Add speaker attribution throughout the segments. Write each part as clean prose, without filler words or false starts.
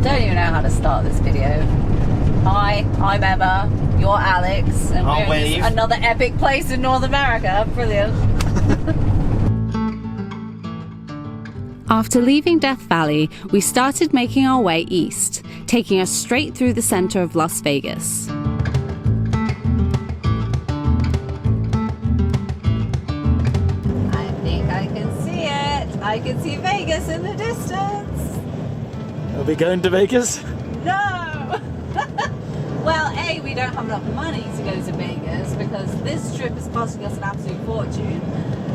Speaker 1: don't even know how to start this video. Hi, I'm Emma, you're Alex, and we're in another epic place in North America. Brilliant.
Speaker 2: After leaving Death Valley, we started making our way east, taking us straight through the center of Las Vegas.
Speaker 1: I think I can see it. I can see Vegas in the distance.
Speaker 3: Are we going to Vegas?
Speaker 1: No! Well, A, we don't have enough money to go to Vegas because this trip is costing us an absolute fortune.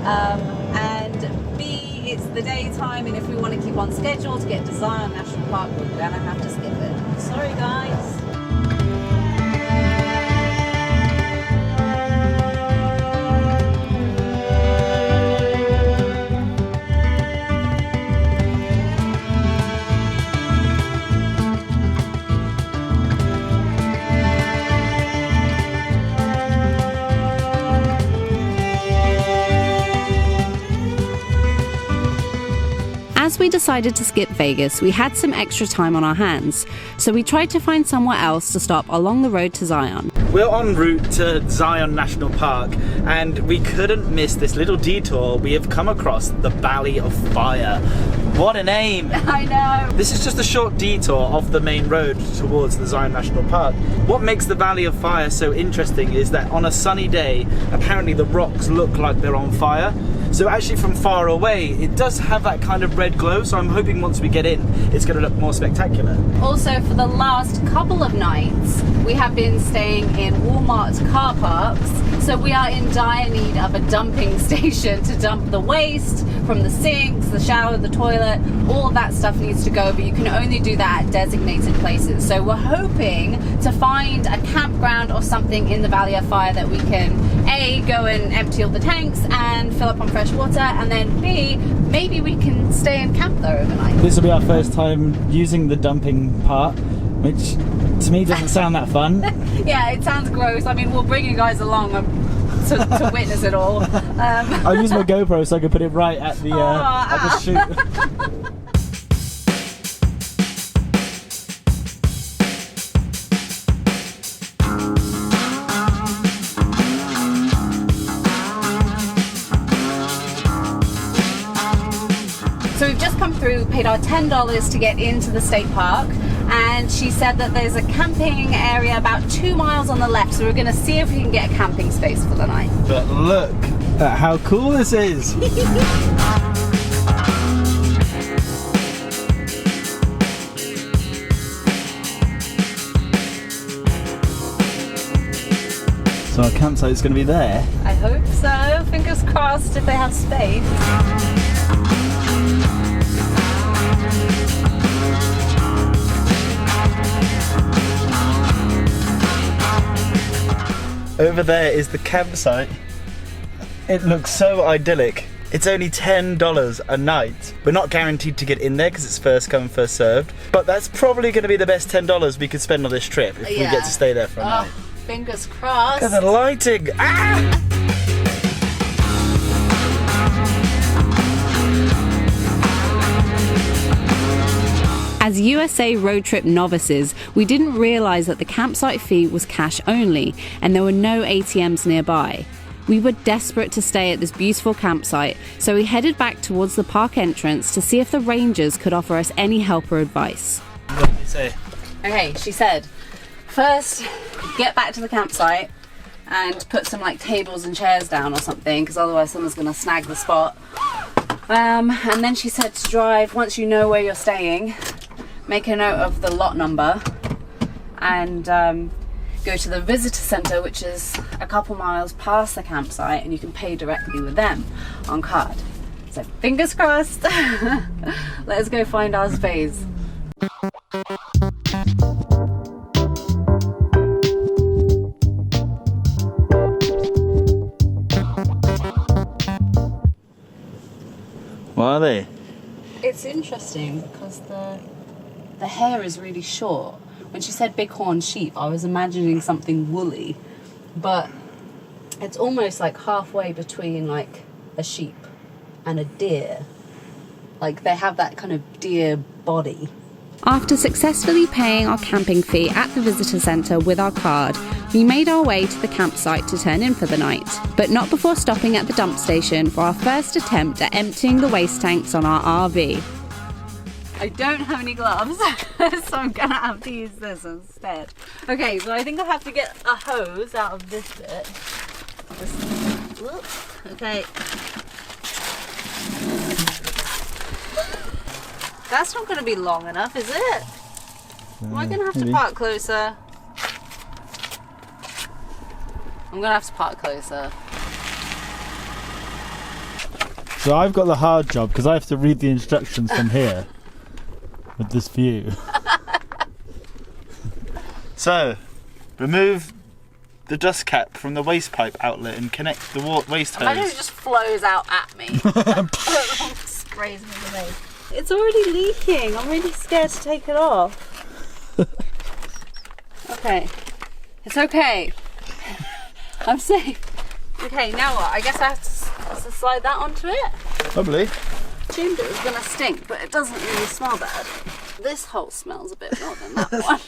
Speaker 1: And B, it's the daytime, and if we want to keep on schedule to get to Zion National Park, we're going to have to skip it. Sorry, guys.
Speaker 2: As we decided to skip Vegas, we had some extra time on our hands, so we tried to find somewhere else to stop along the road to Zion.
Speaker 3: We're en route to Zion National Park, and we couldn't miss this little detour. We have come across the Valley of Fire. What a name!
Speaker 1: I know!
Speaker 3: This is just a short detour off the main road towards the Zion National Park. What makes the Valley of Fire so interesting is that on a sunny day, apparently the rocks look like they're on fire. So actually from far away, it does have that kind of red glow, so I'm hoping once we get in, it's going to look more spectacular.
Speaker 1: Also, for the last couple of nights, we have been staying in Walmart car parks, so we are in dire need of a dumping station to dump the waste from the sinks, the shower, the toilet, all of that stuff needs to go, but you can only do that at designated places. So we're hoping to find a campground or something in the Valley of Fire that we can A, go and empty all the tanks and fill up on fresh water, and then B, maybe we can stay and camp there overnight.
Speaker 3: This will be our first time using the dumping part, which to me doesn't sound that fun.
Speaker 1: Yeah, it sounds gross. I mean, we'll bring you guys along to witness it all.
Speaker 3: I'll use my GoPro so I can put it right at the chute.
Speaker 1: So we've just come through, paid our $10 to get into the state park, and she said that there's a camping area about 2 miles on the left, so we're going to see if we can get a camping space for the night.
Speaker 3: But look at how cool this is! So our campsite's going to be there?
Speaker 1: I hope so. Fingers crossed if they have space.
Speaker 3: Over there is the campsite. It looks so idyllic. It's only $10 a night. We're not guaranteed to get in there because it's first come, first served. But that's probably going to be the best $10 we could spend on this trip if we get to stay there for a night.
Speaker 1: Fingers crossed.
Speaker 3: Look at the lighting. Ah!
Speaker 2: As USA road trip novices, we didn't realise that the campsite fee was cash only and there were no ATMs nearby. We were desperate to stay at this beautiful campsite, so we headed back towards the park entrance to see if the rangers could offer us any help or advice.
Speaker 3: What did they say?
Speaker 1: Okay, she said, first get back to the campsite and put some like tables and chairs down or something, because otherwise someone's going to snag the spot. And then she said to drive, once you know where you're staying, make a note of the lot number and go to the visitor center, which is a couple miles past the campsite, and you can pay directly with them on card. So fingers crossed. Let's go find our space.
Speaker 3: What are they?
Speaker 1: It's interesting because the hair is really short. When she said bighorn sheep, I was imagining something woolly, but it's almost like halfway between like a sheep and a deer. Like they have that kind of deer body,
Speaker 2: After successfully paying our camping fee at the visitor centre with our card, we made our way to the campsite to turn in for the night, but not before stopping at the dump station for our first attempt at emptying the waste tanks on our RV.
Speaker 1: I don't have any gloves, so I'm gonna have to use this instead. Okay, so I think I'll have to get a hose out of this bit. Okay. That's not gonna be long enough, is it? Am I gonna have to park closer? I'm gonna have to park closer.
Speaker 3: So I've got the hard job because I have to read the instructions from here with this view. So, remove the dust cap from the waste pipe outlet and connect the waste hose.
Speaker 1: Imagine it just flows out at me. Sprays me in the face. It's already leaking. I'm really scared to take it off. Okay. It's okay. I'm safe. Okay, now what? I guess I have to slide that onto it?
Speaker 3: Probably.
Speaker 1: Assumed it was going to stink, but it doesn't really smell bad. This hole smells a bit more than that one.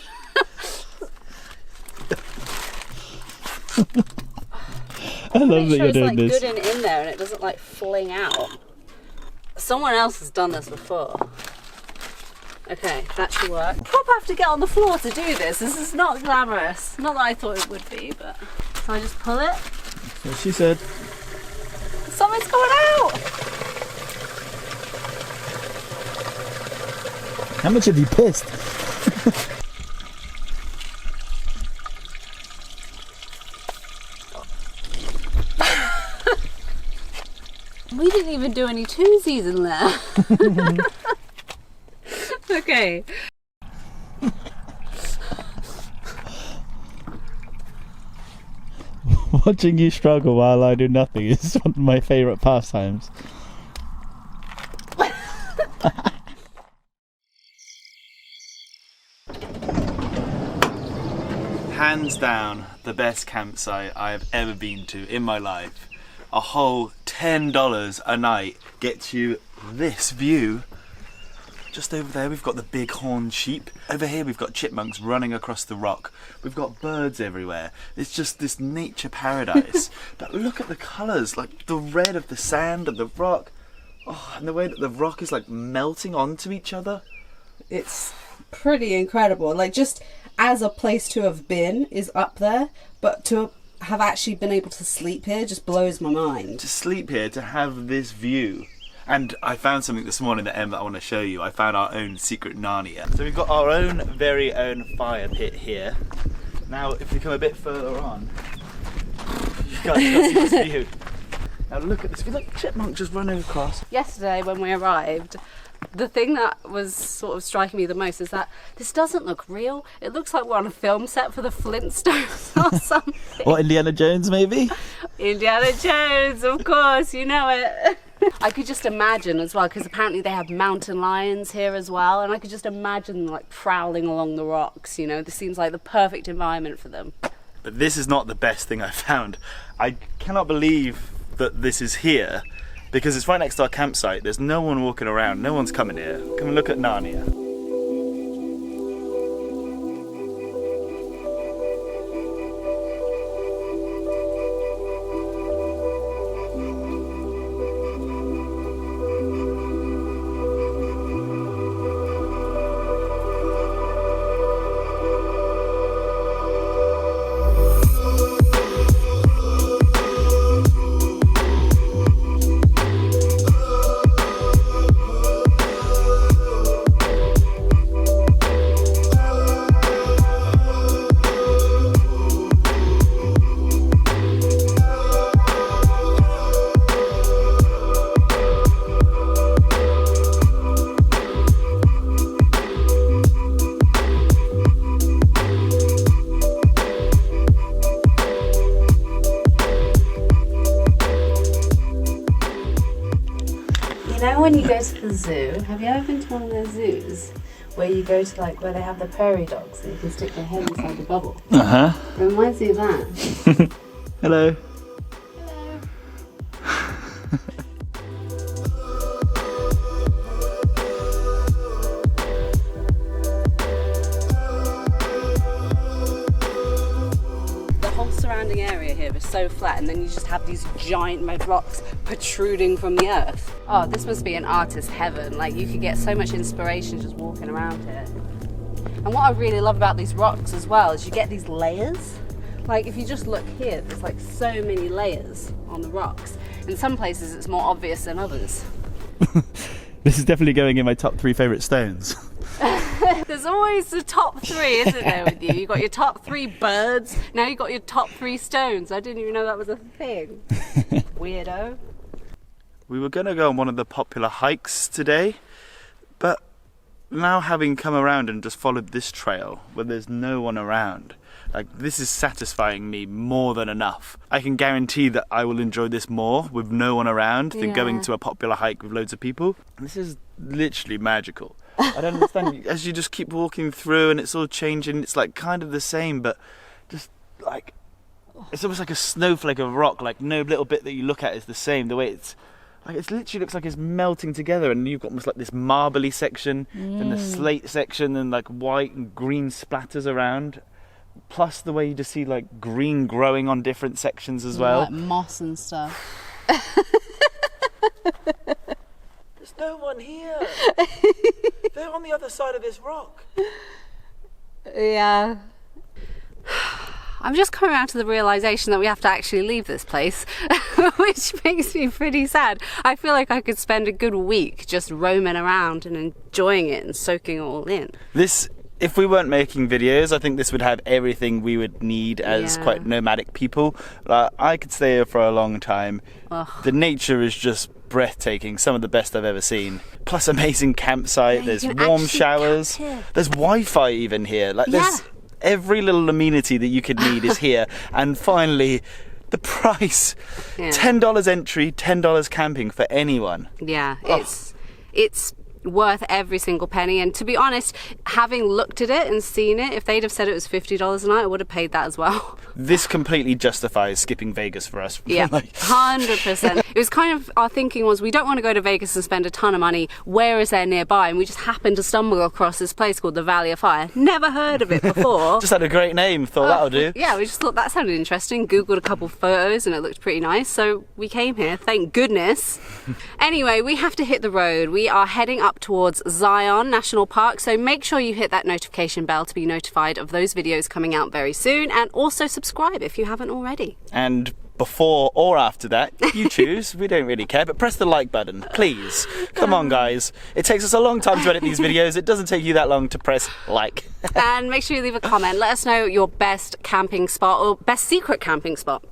Speaker 3: I love that you're doing
Speaker 1: like
Speaker 3: this.
Speaker 1: Good and in there, and it doesn't like fling out. Someone else has done this before. Okay, that should work. I probably have to get on the floor to do this. This is not glamorous. Not that I thought it would be, but so I just pull it.
Speaker 3: That's what she said.
Speaker 1: Something's coming out.
Speaker 3: How much have you pissed?
Speaker 1: We didn't even do any twosies in there. Okay.
Speaker 3: Watching you struggle while I do nothing is one of my favourite pastimes. Hands down, the best campsite I have ever been to in my life. A whole $10 a night gets you this view. Just over there we've got the big horned sheep. Over here we've got chipmunks running across the rock. We've got birds everywhere. It's just this nature paradise. But look at the colours, like the red of the sand and the rock. Oh, and the way that the rock is like melting onto each other.
Speaker 1: It's pretty incredible. Like, just as a place to have been is up there, but to have actually been able to sleep here just blows my mind.
Speaker 3: To sleep here, to have this view. And I found something this morning that I want to show you. I found our own secret Narnia. So we've got our own very own fire pit here. Now if we come a bit further on, you guys can see this view. Now look at this, we look chipmunk just running across.
Speaker 1: Yesterday when we arrived, the thing that was sort of striking me the most is that this doesn't look real. It looks like we're on a film set for the Flintstones or something.
Speaker 3: Or Indiana Jones maybe?
Speaker 1: Indiana Jones, of course, you know it. I could just imagine as well, because apparently they have mountain lions here as well, and I could just imagine them like prowling along the rocks, you know. This seems like the perfect environment for them.
Speaker 3: But this is not the best thing I found. I cannot believe that this is here, because it's right next to our campsite. There's no one walking around, no one's coming here. Come and look at Narnia.
Speaker 1: You know when you go to the zoo, have you ever been to one of those zoos where you go to like where they have the prairie dogs and you can stick their head inside the bubble?
Speaker 3: Uh-huh.
Speaker 1: It reminds me of that.
Speaker 3: Hello.
Speaker 1: surrounding area here is so flat, and then you just have these giant red rocks protruding from the earth. Oh, this must be an artist's heaven. Like, you could get so much inspiration just walking around here. And what I really love about these rocks as well is you get these layers. Like, if you just look here, there's like so many layers on the rocks. In some places it's more obvious than others.
Speaker 3: This is definitely going in my top 3 favourite stones.
Speaker 1: There's always the top 3, isn't there, with you? You've got your top 3 birds, now you've got your top 3 stones. I didn't even know that was a thing. Weirdo.
Speaker 3: We were going to go on one of the popular hikes today, but now having come around and just followed this trail where there's no one around, like, this is satisfying me more than enough. I can guarantee that I will enjoy this more with no one around than going to a popular hike with loads of people. This is literally magical. I don't understand, as you just keep walking through and it's all changing, it's like kind of the same, but just like, it's almost like a snowflake of rock, like no little bit that you look at is the same. The way it's, like, it literally looks like it's melting together, and you've got almost like this marbly section, then the slate section, and like white and green splatters around. Plus the way you just see like green growing on different sections as well.
Speaker 1: Like moss and stuff.
Speaker 3: There's no one here. They're on the other side of this rock.
Speaker 1: Yeah. I'm just coming around to the realisation that we have to actually leave this place, which makes me pretty sad. I feel like I could spend a good week just roaming around and enjoying it and soaking it all in.
Speaker 3: If we weren't making videos, I think this would have everything we would need as quite nomadic people. I could stay here for a long time.
Speaker 1: Ugh.
Speaker 3: The nature is just breathtaking, some of the best I've ever seen. Plus amazing campsite, there's warm showers, there's Wi-Fi even here. Like, there's every little amenity that you could need is here. And finally, the price. $10 entry, $10 camping for anyone.
Speaker 1: Yeah, it's worth every single penny, and to be honest, having looked at it and seen it, if they'd have said it was $50 a night, I would have paid that as well.
Speaker 3: This completely justifies skipping Vegas for us.
Speaker 1: Yeah, 100%. It was kind of, our thinking was, we don't want to go to Vegas and spend a ton of money. Where is there nearby? And we just happened to stumble across this place called the Valley of Fire. Never heard of it before.
Speaker 3: Just had a great name, thought that'll do.
Speaker 1: Yeah, we just thought that sounded interesting. Googled a couple photos and it looked pretty nice, so we came here, thank goodness. Anyway, we have to hit the road. We are heading up towards Zion National Park, so make sure you hit that notification bell to be notified of those videos coming out very soon, and also subscribe if you haven't already.
Speaker 3: And before or after that, you choose, we don't really care, but press the like button, please. Come on guys, it takes us a long time to edit these videos, it doesn't take you that long to press like.
Speaker 1: And make sure you leave a comment, let us know your best camping spot or best secret camping spot.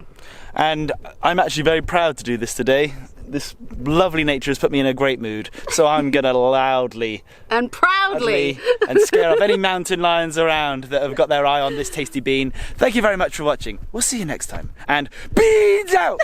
Speaker 3: And I'm actually very proud to do this today. This lovely nature has put me in a great mood, so I'm gonna loudly
Speaker 1: and proudly
Speaker 3: and scare off any mountain lions around that have got their eye on this tasty bean. Thank you very much for watching. We'll see you next time, and beans out!